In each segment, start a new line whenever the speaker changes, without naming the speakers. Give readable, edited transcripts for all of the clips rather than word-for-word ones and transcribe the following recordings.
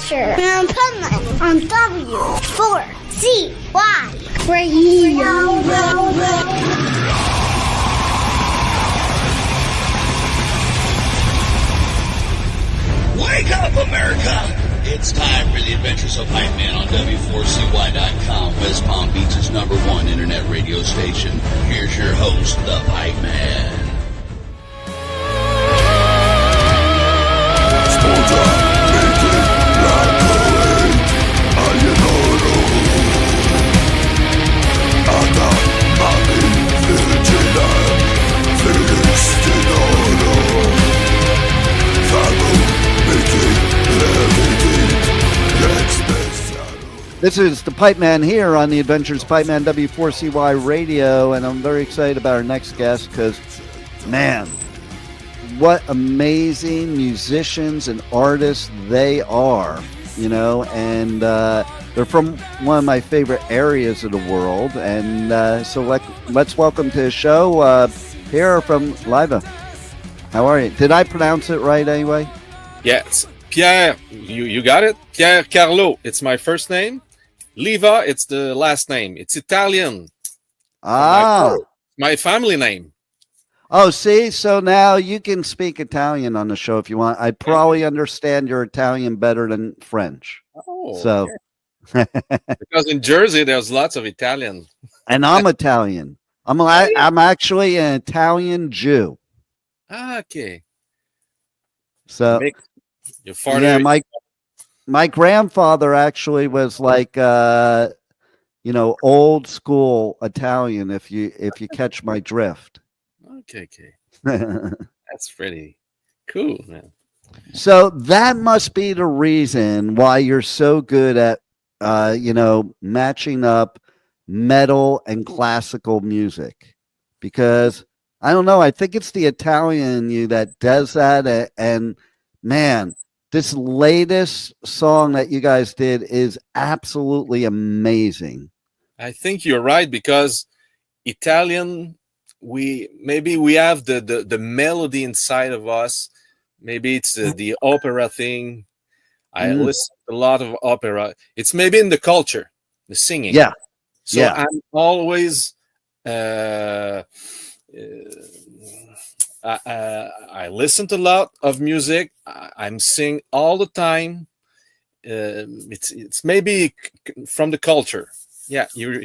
Asher and Pipeman on W4CY Radio.
Wake up, America! It's time for the Adventures of Pipeman on W4CY.com, West Palm Beach's #1 internet radio station. Here's your host, the Pipeman.
This is the Pipeman here on the Adventures Pipeman W4CY Radio, and I'm very excited about our next guest because, man, what amazing musicians and artists they are, you know, and they're from one of my favorite areas of the world, and so let's welcome to the show Pier from Liva. How are you? Did I pronounce it right anyway?
Yes, Pier, you got it? Pier Carlo, it's my first name. Liva, it's the last name. It's Italian. My family name.
Oh, see? So now you can speak Italian on the show if you want. I probably understand your Italian better than French.
Oh,
so
okay. Because in Jersey, there's lots of Italian.
And I'm Italian. I'm actually an Italian Jew.
Okay.
So
your father.
Yeah, my grandfather actually was like, old school Italian. If you catch my drift.
Okay. That's pretty cool, man.
So that must be the reason why you're so good at, matching up metal and classical music. Because I don't know, I think it's the Italian in you that does that. And man, this latest song that you guys did is absolutely amazing.
I think you're right, because Italian, we have the melody inside of us. Maybe it's the opera thing. I listen to a lot of opera. It's maybe in the culture, the singing.
Yeah.
So
yeah.
I'm always I listen to a lot of music. I'm sing all the time. It's maybe from the culture. Yeah, you're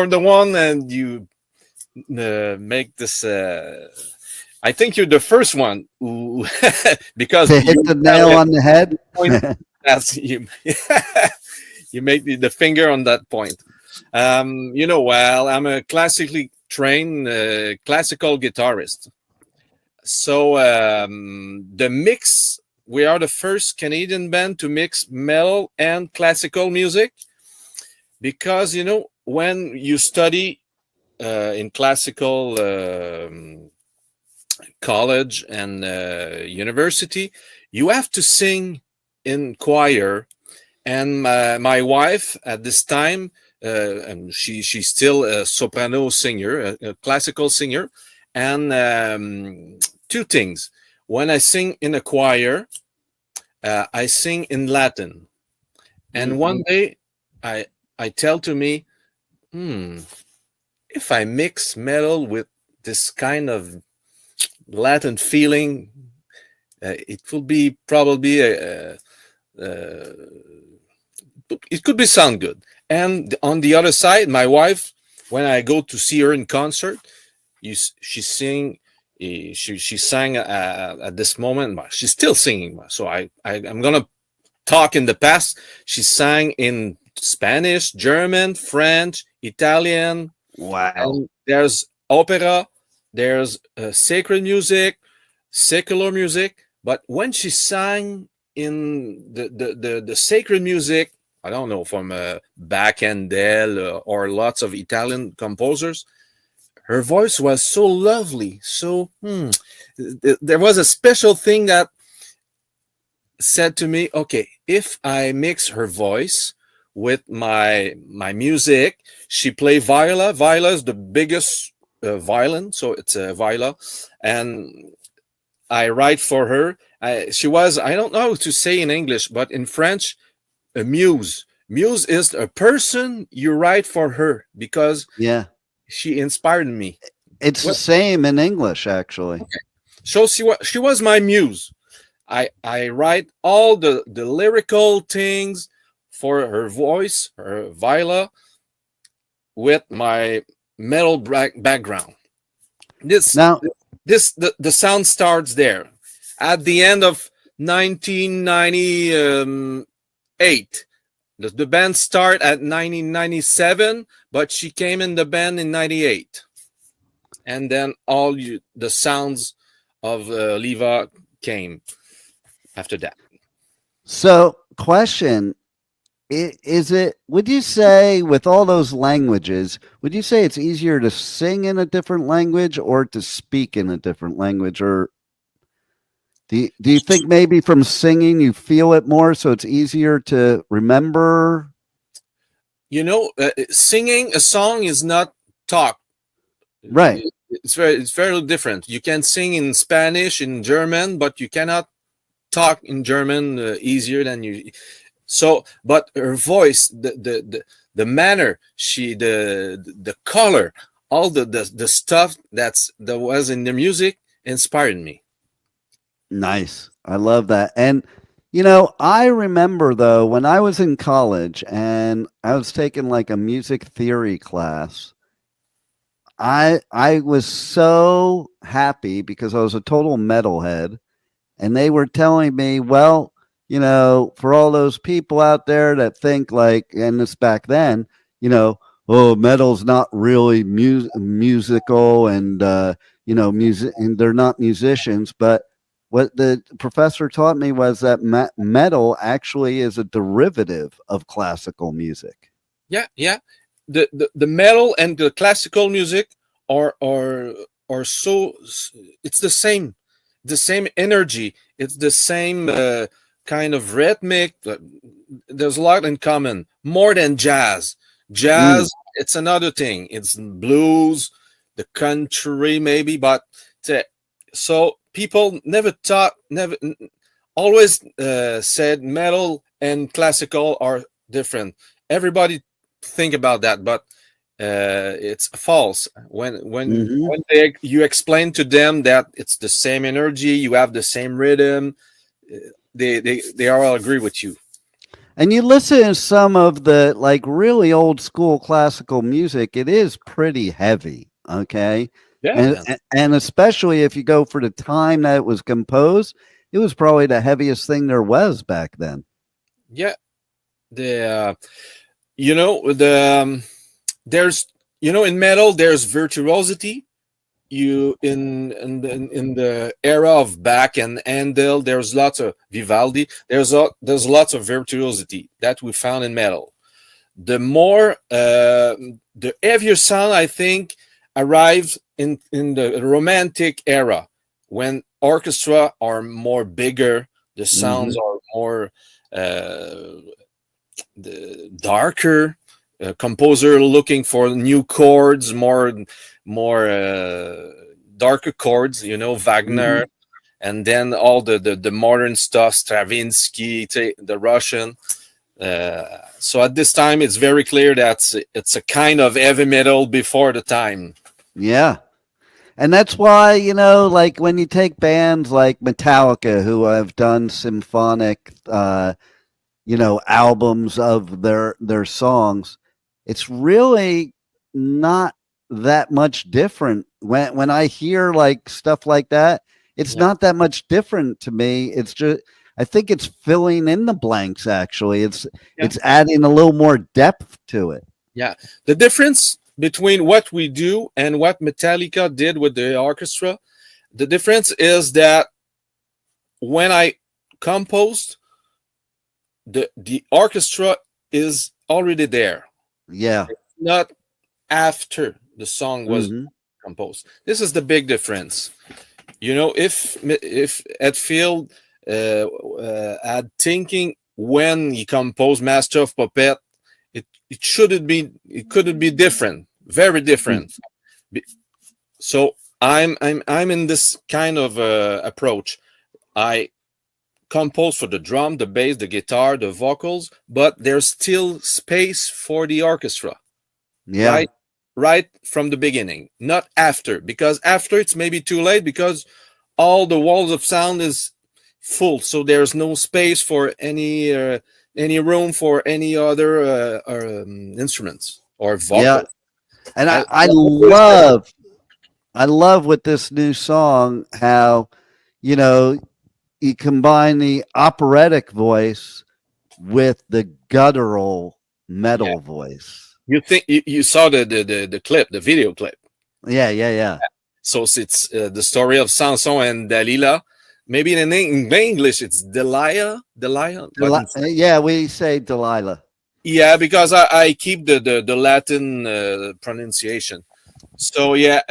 the one, and you make this. I think you're the first one who, because
to hit the nail on the head.
That's you. You make the finger on that point. Well, I'm a classically trained classical guitarist. So the mix, we are the first Canadian band to mix metal and classical music, because, when you study in classical college and university, you have to sing in choir. And my wife at this time, and she's still a soprano singer, a classical singer. And two things. When I sing in a choir, I sing in Latin. And one day I tell to me, if I mix metal with this kind of Latin feeling, it will be probably it could be sound good. And on the other side, my wife, when I go to see her in concert, she sang at this moment. She's still singing. So I'm gonna talk in the past. She sang in Spanish, German, French, Italian.
Wow.
And there's opera. There's sacred music, secular music. But when she sang in the sacred music, I don't know, from Bach and Del or lots of Italian composers, her voice was so lovely. So there was a special thing that said to me, okay, if I mix her voice with my music, she play viola. Viola is the biggest violin, so it's a viola. And I write for her. She was, I don't know how to say in English, but in French, a muse. Muse is a person you write for her because
Yeah.
she inspired me.
It's
Well,
the same in English, actually.
so she was my muse. I write all the lyrical things for her voice, her viola, with my metal background.
Now,
The sound starts there. At the end of 1998, the band started at 1997, but she came in the band in 98. And then the sounds of Liva came after that.
so question, is it, would you say with all those languages, would you say it's easier to sing in a different language or to speak in a different language? Or do you think maybe from singing you feel it more, so it's easier to remember?
Singing a song is not talk.
Right.
It's very different. You can sing in Spanish, in German, but you cannot talk in German easier than you. So, but her voice, the manner, the color, all the stuff that was in the music inspired me.
Nice. I love that. And I remember though when I was in college and I was taking like a music theory class, I was so happy because I was a total metalhead, and they were telling me, well, for all those people out there that think like, and this back then, oh, metal's not really musical, and music, and they're not musicians. But what the professor taught me was that metal actually is a derivative of classical music.
Yeah. The metal and the classical music are so, it's the same energy. It's the same kind of rhythmic. There's a lot in common, more than jazz. It's another thing. It's blues, the country maybe, but so people never always said metal and classical are different. Everybody think about that, but it's false. When you explain to them that it's the same energy, you have the same rhythm, they all agree with you.
And you listen to some of the like really old school classical music, it is pretty heavy. Okay.
Yeah.
And especially if you go for the time that it was composed, it was probably the heaviest thing there was back then.
Yeah. There's in metal there's virtuosity. In the era of Bach and Handel, there's lots of Vivaldi. There's lots of virtuosity that we found in metal. The more the heavier sound, I think, arrived in the Romantic era, when orchestra are more bigger, the sounds are more darker. Composer looking for new chords, more darker chords, Wagner, and then all the modern stuff, Stravinsky, the Russian. So at this time, it's very clear that it's a kind of heavy metal before the time.
Yeah. And that's why, like when you take bands like Metallica, who have done symphonic, albums of their songs, it's really not that much different. When I hear like stuff like that, it's not that much different to me. It's just, I think it's filling in the blanks. Actually, it's adding a little more depth to it.
Yeah, the difference between what we do and what Metallica did with the orchestra, the difference is that when I composed, the orchestra is already there.
Yeah,
it's not after the song was composed. This is the big difference. If Hetfield had thinking when he composed Master of Puppet, it couldn't be different, very different. So I'm in this kind of approach. I compose for the drum, the bass, the guitar, the vocals, but there's still space for the orchestra.
Yeah.
Right from the beginning, not after, because after it's maybe too late because all the walls of sound is full, so there's no space for any room for any other instruments or vocals.
Yeah. And
I
I love with this new song how, you know, you combine the operatic voice with the guttural metal voice.
you think you saw the clip, the video clip.
Yeah, yeah, yeah.
So it's the story of Samson and Dalila. Maybe in English it's Delia.
Yeah, we say Delilah.
Yeah, because I keep the Latin pronunciation. So yeah,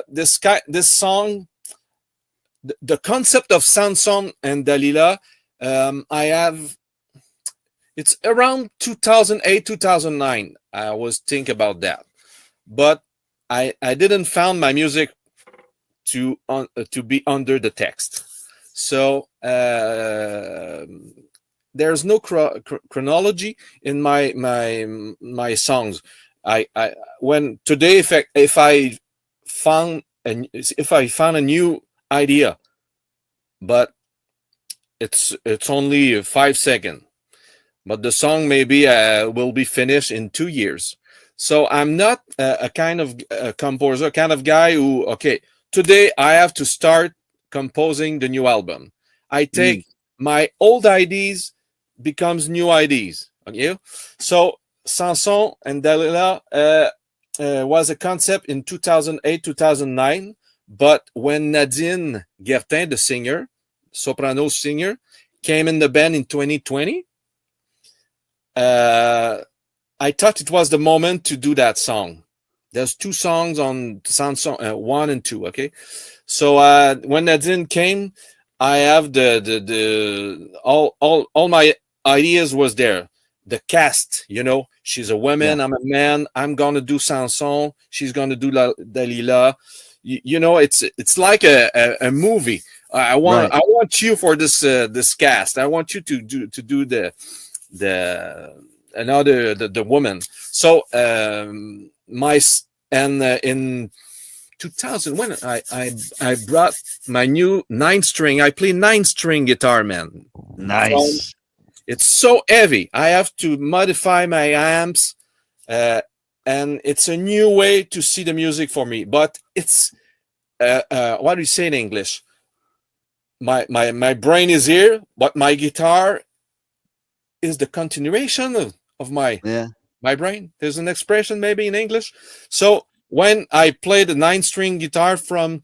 this song, the concept of Samson and Dalila, I have. It's around 2008, 2009. I was think about that, but I didn't found my music to be under the text. So there's no chronology in my songs. I when today if I found a new idea, but it's only 5 seconds, but the song maybe will be finished in 2 years. So I'm not a kind of composer, kind of guy who, okay, today I have to start composing the new album. I take my old ideas becomes new ideas. Okay, so Samson and Dalila was a concept in 2008, 2009. But when Nadine Guertin, the singer, soprano singer, came in the band in 2020, I thought it was the moment to do that song. There's 2 songs on Samson, 1 and 2. Okay, so when Nadine came, I have the all my ideas was there. The cast, she's a woman, I'm a man. I'm gonna do Samson, she's gonna do Dalila. It's like a movie. I want you for this cast. I want you to do the woman. So in 2000, when I brought my new 9-string, I play 9-string guitar, man.
Nice.
So it's so heavy. I have to modify my amps, and it's a new way to see the music for me. But it's what do you say in English? My brain is here, but my guitar is the continuation of my brain. There's an expression maybe in English. So when I played the 9-string guitar from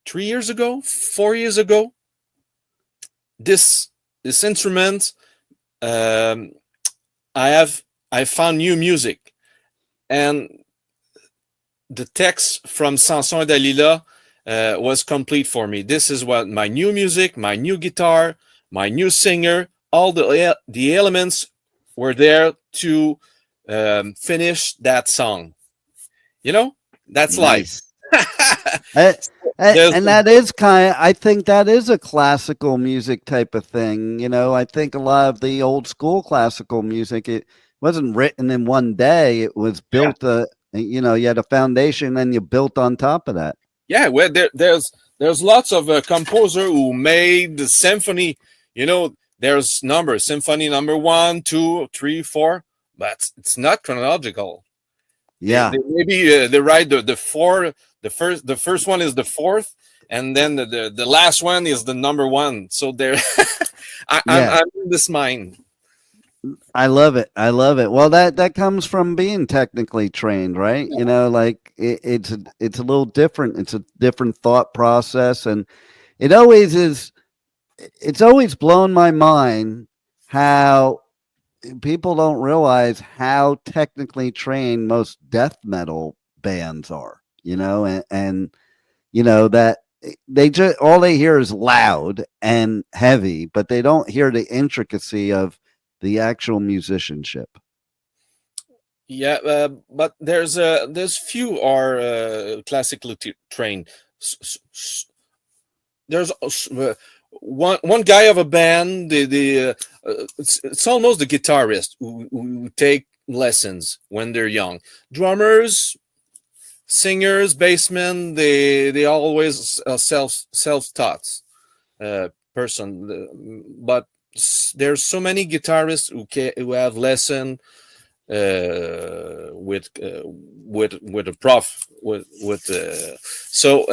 3 years ago, 4 years ago, this instrument, I found new music, and the text from Samson and Dalila was complete for me. This is what my new music, my new guitar, my new singer, all the elements were there to finish that song. That's life.
And that is I think that is a classical music type of thing. I think a lot of the old school classical music, it wasn't written in one day. It was built, you had a foundation and you built on top of that.
Yeah, well, there's lots of composer who made the symphony. There's numbers, symphony number 1, 2, 3, 4, but it's not chronological.
Yeah,
they write the 4. The first one is the 4th, and then the last one is the number 1. So there, I'm in this mind.
I love it. Well, that comes from being technically trained, right? Like it's a little different. It's a different thought process, and it always is. It's always blown my mind how people don't realize how technically trained most death metal bands are. And that they just all they hear is loud and heavy, but they don't hear the intricacy of the actual musicianship.
Yeah, but there's few are classically trained. There's one guy of a band. It's almost the guitarist who take lessons when they're young. Drummers, singers, bassmen, they always self taught person. But there's so many guitarists who have lesson with a prof with so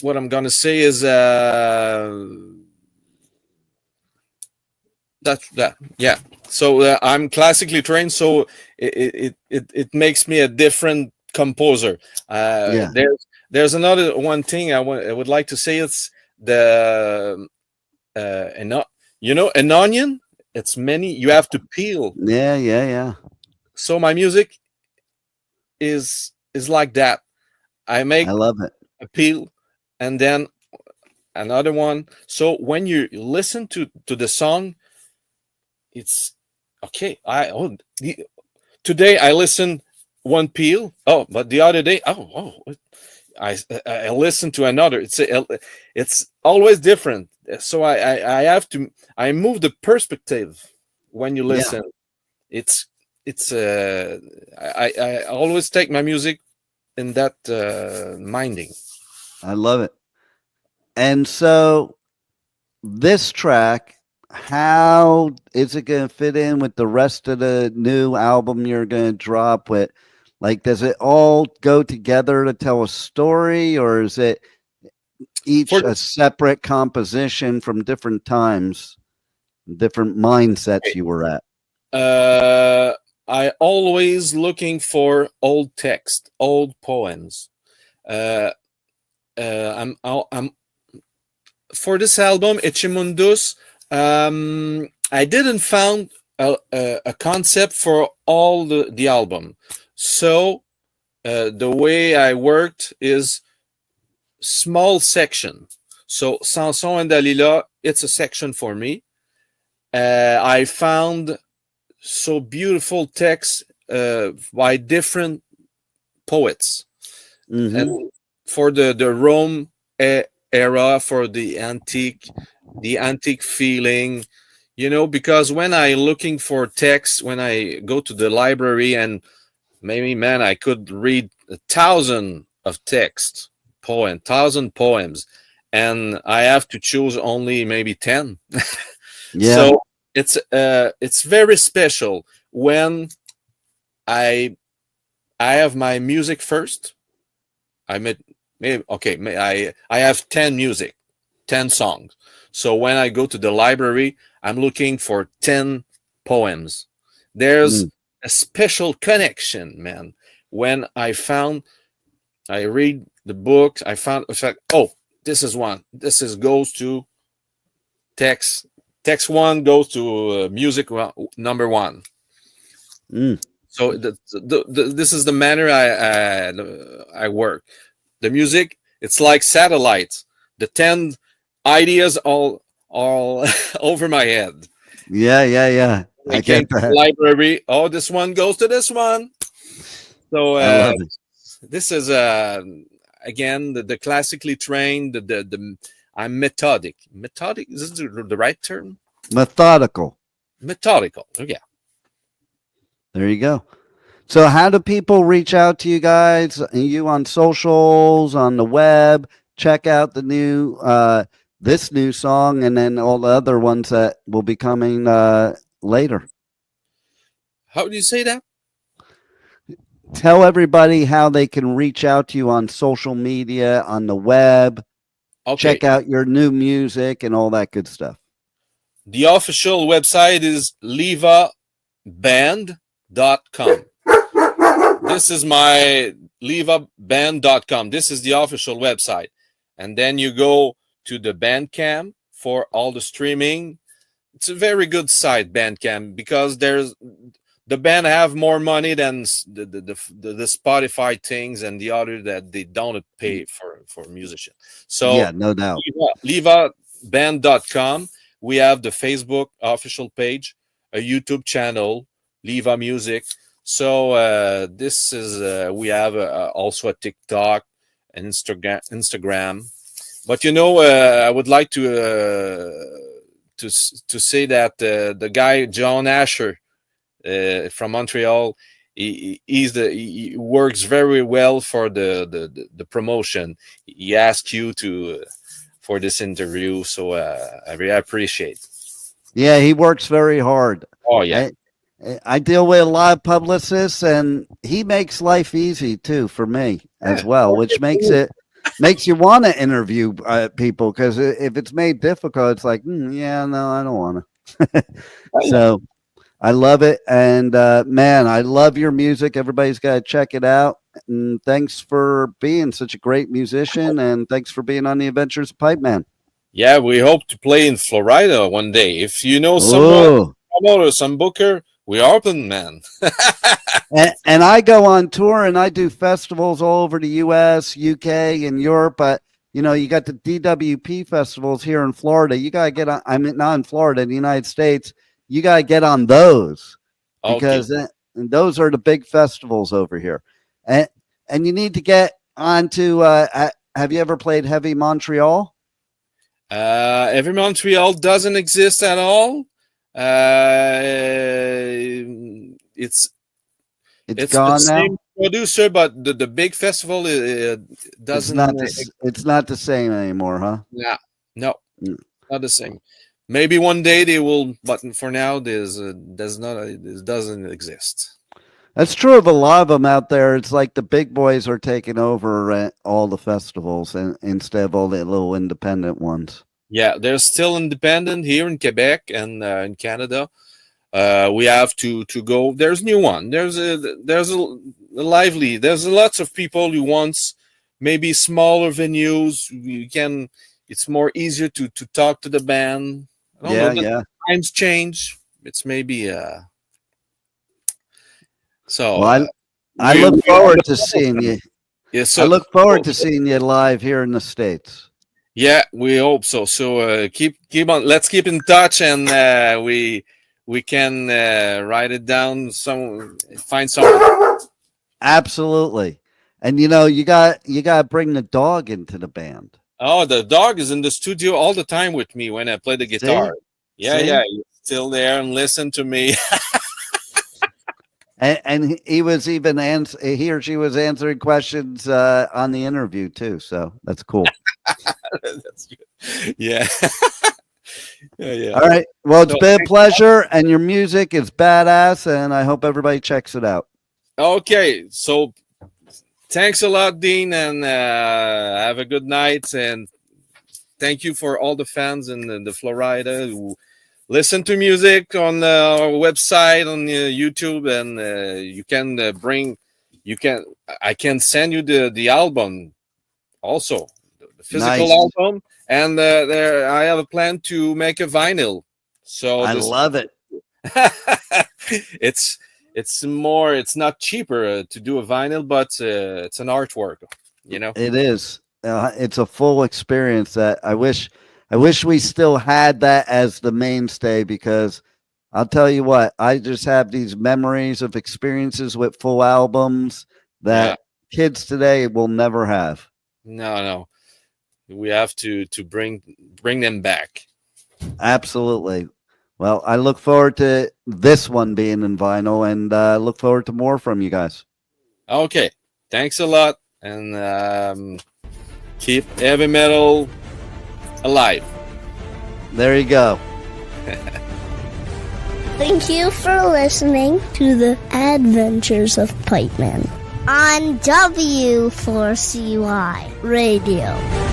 what I'm gonna say is that yeah. So I'm classically trained, so it makes me a different composer.
Yeah.
There's another one thing I would like to say. It's the an onion. It's many. You have to peel.
Yeah.
So my music is like that. I make
I love it.
a peel, and then another one. So when you listen to the song, it's okay. Today I listened one peel. Oh, but the other day, I listened to another. It's always different. So I have to move the perspective when you listen. It's I always take my music in that minding.
I love it. And so this track, how is it going to fit in with the rest of the new album you're going to drop with? Like, does it all go together to tell a story, or is it each a separate composition from different times, different mindsets you were at?
I always looking for old text, old poems. I'm for this album, Ecce Mudus. I didn't found a concept for all the album. So the way I worked is small section. So Samson Dalila, it's a section for me. I found so beautiful texts by different poets. And for the Rome era, for the antique feeling, because when I looking for text, when I go to the library, and maybe, man, I could read 1,000 of text, 1,000 poems, and I have to choose only maybe 10.
Yeah.
So it's very special when I have my music first. I have 10 songs. So when I go to the library, I'm looking for 10 poems. There's a special connection, man. When I read the book, I found, it's like, oh, this is one. Goes to text. Text one goes to music number one. So this is the manner I work. The music, it's like satellites. The 10 ideas all over my head.
Yeah.
I came to the library. Oh, this one goes to this one. So this is again the classically trained. I'm methodic. Methodic, is this the right term?
Methodical.
Yeah.
There you go. So how do people reach out to you guys? You on socials, on the web? Check out the new this new song, and then all the other ones that will be coming later.
How do you say that?
Tell everybody how they can reach out to you on social media, on the web.
Okay.
Check out your new music and all that good stuff.
The official website is livaband.com. This is my livaband.com. This is the official website. And then you go to the Bandcamp for all the streaming. It's a very good site, Bandcamp, because the band have more money than the Spotify things and the other that they don't pay for musicians. So
yeah, no doubt.
livaband.com. We have the Facebook official page, a YouTube channel, Liva Music. So this is we have also a TikTok and Instagram. But I would like to say that the guy John Asher from Montreal, he works very well for the promotion. He asked you for this interview, so I really appreciate.
Yeah, he works very hard.
Oh yeah.
I deal with a lot of publicists, and he makes life easy too for me as well, which makes you want to interview people, because if it's made difficult, it's like, yeah, no, I don't want to. So I love it, and man, I love your music. Everybody's got to check it out. And thanks for being such a great musician, and thanks for being on the Adventures of Pipeman.
Yeah, we hope to play in Florida one day. If you know someone, promoter, some booker, we're open, man.
and I go on tour, and I do festivals all over the U.S., UK, and Europe. But you got the DWP festivals here in Florida. You gotta get on. I mean, not in Florida, in the United States. You gotta get on those, because those are the big festivals over here. And you need to get onto. Have you ever played Heavy Montreal?
Heavy Montreal doesn't exist at all. It's
gone
the
now.
Same producer, but the big festival doesn't.
It's not the same anymore, huh?
Yeah, no, not the same. Maybe one day they will, but for now, it doesn't exist.
That's true of a lot of them out there. It's like the big boys are taking over all the festivals, and instead of all the little independent ones.
Yeah, they're still independent here in Quebec and in Canada. We have to go. There's new one. There's lots of people who wants maybe smaller venues. It's more easier to talk to the band.
Yeah.
Times change. It's maybe so.
Well, I look forward to seeing you.
Yeah, so
I look forward to seeing you live here in the States.
Yeah, we hope so. So keep on. Let's keep in touch, and we can write it down. Find something.
Absolutely, and you got to bring the dog into the band.
Oh, the dog is in the studio all the time with me when I play the guitar.
See?
Yeah, he's still there and listen to me.
And he was even he or she was answering questions on the interview too. So that's cool.
That's good. Yeah. Yeah.
All right. Well, it's been a pleasure, and your music is badass, and I hope everybody checks it out.
Okay. So thanks a lot, Dean, and have a good night. And thank you for all the fans in the Florida who listen to music on our website, on YouTube, and I can send you the album also, the physical album, and I have a plan to make a vinyl. So
I love it.
It's not cheaper to do a vinyl, but it's an artwork,
It is. It's a full experience that I wish we still had that as the mainstay, because I'll tell you what, I just have these memories of experiences with full albums that kids today will never have.
No. We have to bring them back.
Absolutely. Well, I look forward to this one being in vinyl, and look forward to more from you guys.
Okay. Thanks a lot, and keep heavy metal alive.
There you go.
Thank you for listening to the Adventures of Pipeman on W4CY Radio.